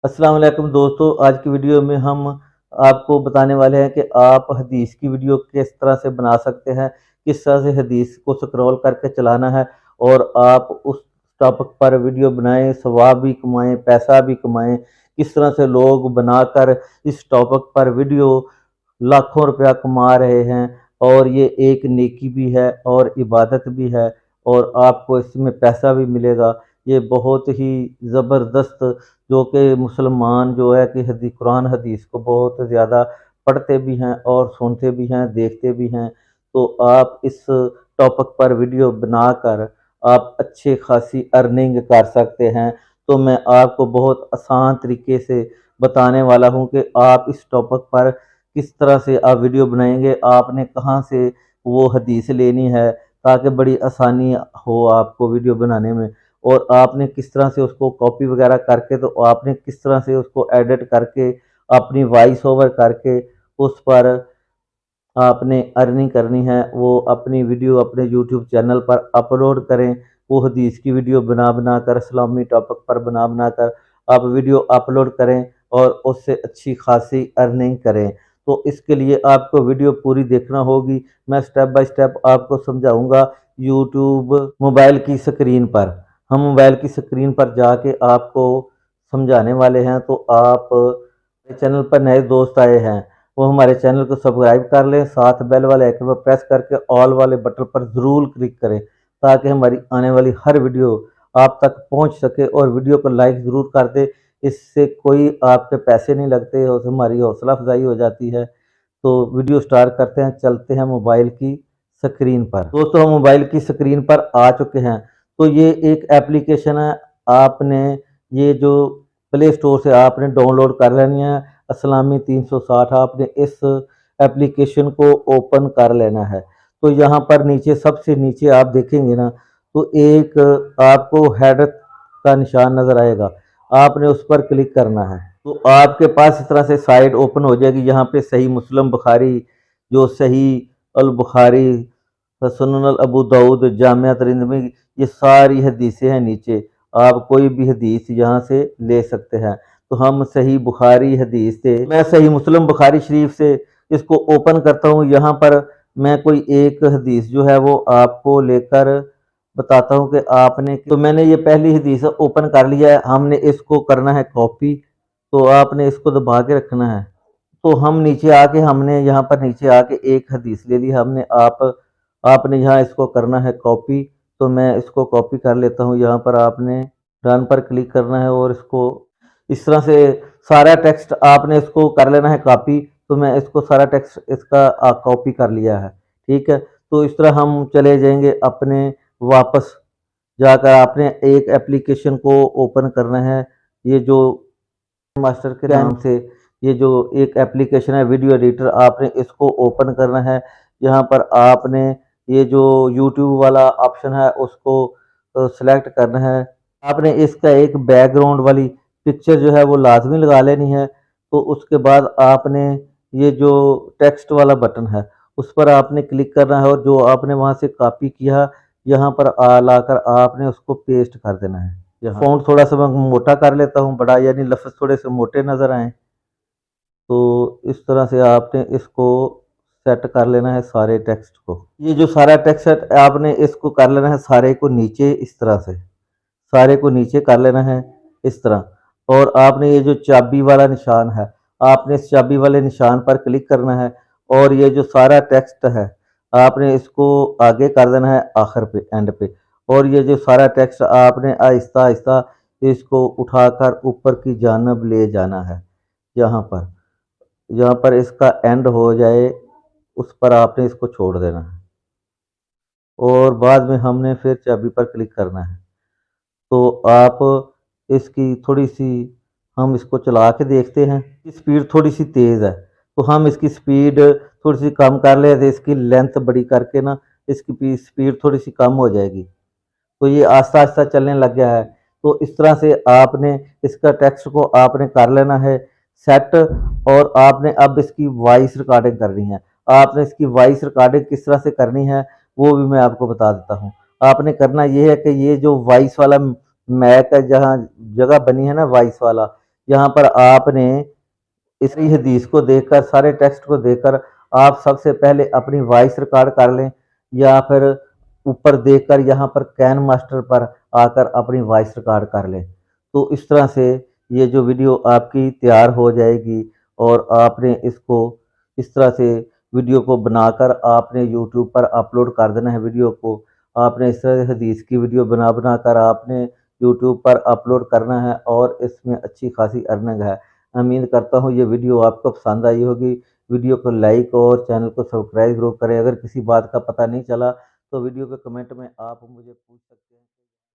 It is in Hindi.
अस्सलाम वालेकुम दोस्तों, आज की वीडियो में हम आपको बताने वाले हैं कि आप हदीस की वीडियो किस तरह से बना सकते हैं, किस तरह से हदीस को स्क्रॉल करके चलाना है और आप उस टॉपिक पर वीडियो बनाएं, सवाब भी कमाएं, पैसा भी कमाएं। किस तरह से लोग बनाकर इस टॉपिक पर वीडियो लाखों रुपया कमा रहे हैं और ये एक नेकी भी है और इबादत भी है और आपको इसमें पैसा भी मिलेगा। ये बहुत ही ज़बरदस्त, जो कि मुसलमान जो है कि कुरान हदीस को बहुत ज़्यादा पढ़ते भी हैं और सुनते भी हैं, देखते भी हैं। तो आप इस टॉपिक पर वीडियो बनाकर आप अच्छी खासी अर्निंग कर सकते हैं। तो मैं आपको बहुत आसान तरीके से बताने वाला हूं कि आप इस टॉपिक पर किस तरह से आप वीडियो बनाएंगे, आपने कहां से वो हदीस लेनी है ताकि बड़ी आसानी हो आपको वीडियो बनाने में, और आपने किस तरह से उसको कॉपी वगैरह करके, तो आपने किस तरह से उसको एडिट करके अपनी वॉइस ओवर करके उस पर आपने अर्निंग करनी है। वो अपनी वीडियो अपने यूट्यूब चैनल पर अपलोड करें। वो हदीस की वीडियो बना बना कर, इस्लामी टॉपिक पर बना बना कर आप वीडियो अपलोड करें और उससे अच्छी खासी अर्निंग करें। तो इसके लिए आपको वीडियो पूरी देखना होगी। मैं स्टेप बाय स्टेप आपको समझाऊंगा यूट्यूब मोबाइल की स्क्रीन पर। हम मोबाइल की स्क्रीन पर जाके आपको समझाने वाले हैं। तो आप चैनल पर नए दोस्त आए हैं, वो हमारे चैनल को सब्सक्राइब कर लें, साथ बेल वाले आइकन पर प्रेस करके ऑल वाले बटन पर ज़रूर क्लिक करें ताकि हमारी आने वाली हर वीडियो आप तक पहुंच सके, और वीडियो को लाइक ज़रूर कर दे। इससे कोई आपके पैसे नहीं लगते और हमारी हौसला अफजाई हो जाती है। तो वीडियो स्टार्ट करते हैं, चलते हैं मोबाइल की स्क्रीन पर। दोस्तों, हम मोबाइल की स्क्रीन पर आ चुके हैं। तो ये एक एप्लीकेशन है, आपने ये जो प्ले स्टोर से आपने डाउनलोड कर लेनी है, असलामी 360। आपने इस एप्लीकेशन को ओपन कर लेना है। तो यहाँ पर नीचे, सबसे नीचे आप देखेंगे ना, तो एक आपको हेडर का निशान नज़र आएगा, आपने उस पर क्लिक करना है। तो आपके पास इस तरह से साइट ओपन हो जाएगी। यहाँ पे सही मुस्लिम बुखारी, जो सही अल बुखारी, सुनन अबू दाऊद, जामिया तिरमिज़ी, ये सारी हदीसें हैं नीचे। आप कोई भी हदीस यहाँ से ले सकते हैं। तो हम सही बुखारी हदीस से, मैं सही मुस्लिम बुखारी शरीफ से इसको ओपन करता हूँ। यहाँ पर मैं कोई एक हदीस जो है वो आपको लेकर बताता हूँ कि आपने, तो मैंने ये पहली हदीस ओपन कर लिया है। हमने इसको करना है कॉपी, तो आपने इसको दबा के रखना है। तो हम नीचे आके, हमने यहाँ पर नीचे आके एक हदीस ले ली हमने। आपने यहाँ इसको करना है कॉपी। तो मैं इसको कॉपी कर लेता हूँ। यहाँ पर आपने रन पर क्लिक करना है और इसको इस तरह से सारा टेक्स्ट आपने इसको कर लेना है कॉपी। तो मैं इसको सारा टेक्स्ट इसका कॉपी कर लिया है। ठीक है, तो इस तरह हम चले जाएंगे अपने, वापस जाकर आपने एक एप्लीकेशन को ओपन करना है। ये जो मास्टर के नाम से ये जो एक एप्लीकेशन है वीडियो एडिटर, आपने इसको ओपन करना है। यहाँ पर आपने ये जो यूट्यूब वाला ऑप्शन है उसको सेलेक्ट करना है। आपने इसका एक बैकग्राउंड वाली पिक्चर जो है वो लाजमी लगा लेनी है। तो उसके बाद आपने ये जो टेक्स्ट वाला बटन है उस पर आपने क्लिक करना है और जो आपने वहाँ से कॉपी किया यहाँ पर लाकर आपने उसको पेस्ट कर देना है। यहाँ फ़ॉन्ट थोड़ा सा मैं मोटा कर लेता हूँ, बड़ा यानी लफ्ज़ थोड़े से मोटे नज़र आएँ। तो इस तरह से आपने इसको सेट कर लेना है सारे टेक्स्ट को। ये जो सारा टेक्स्ट है आपने इसको कर लेना है सारे को नीचे, इस तरह से सारे को नीचे कर लेना है इस तरह। और आपने ये जो चाबी वाला निशान है, आपने इस चाबी वाले निशान पर क्लिक करना है और ये जो सारा टेक्स्ट है आपने इसको आगे कर देना है आखिर पे, एंड पे। और ये जो सारा टेक्स्ट आपने आहिस्ता आहिस्ता इसको उठाकर ऊपर की जानब ले जाना है। यहाँ पर इसका एंड हो जाए उस पर आपने इसको छोड़ देना है और बाद में हमने फिर चाबी पर क्लिक करना है। तो आप इसकी थोड़ी सी, हम इसको चला के देखते हैं। स्पीड थोड़ी सी तेज़ है तो हम इसकी स्पीड थोड़ी सी कम कर ले, इसकी लेंथ बड़ी करके ना इसकी स्पीड थोड़ी सी कम हो जाएगी। तो ये आस्ता आस्ता चलने लग गया है। तो इस तरह से आपने इसका टेक्स्ट को आपने कर लेना है सेट, और आपने अब इसकी वॉइस रिकॉर्डिंग करनी है। आपने इसकी वॉइस रिकॉर्डिंग किस तरह से करनी है वो भी मैं आपको बता देता हूँ। आपने करना ये है कि ये जो वॉइस वाला मैक है, जहाँ जगह बनी है ना वॉइस वाला, यहाँ पर आपने इस हदीस को देखकर, सारे टेक्स्ट को देखकर आप सबसे पहले अपनी वॉइस रिकॉर्ड कर लें, या फिर ऊपर देखकर यहाँ पर कैन मास्टर पर आकर अपनी वॉइस रिकॉर्ड कर लें। तो इस तरह से ये जो वीडियो आपकी तैयार हो जाएगी, और आपने इसको इस तरह से वीडियो को बनाकर आपने यूट्यूब पर अपलोड कर देना है। वीडियो को आपने इस तरह से हदीस की वीडियो बना बना कर आपने यूट्यूब पर अपलोड करना है, और इसमें अच्छी खासी अर्निंग है। उम्मीद करता हूँ ये वीडियो आपको पसंद आई होगी। वीडियो को लाइक और चैनल को सब्सक्राइब ज़रूर करें। अगर किसी बात का पता नहीं चला तो वीडियो के कमेंट में आप मुझे पूछ सकते हैं।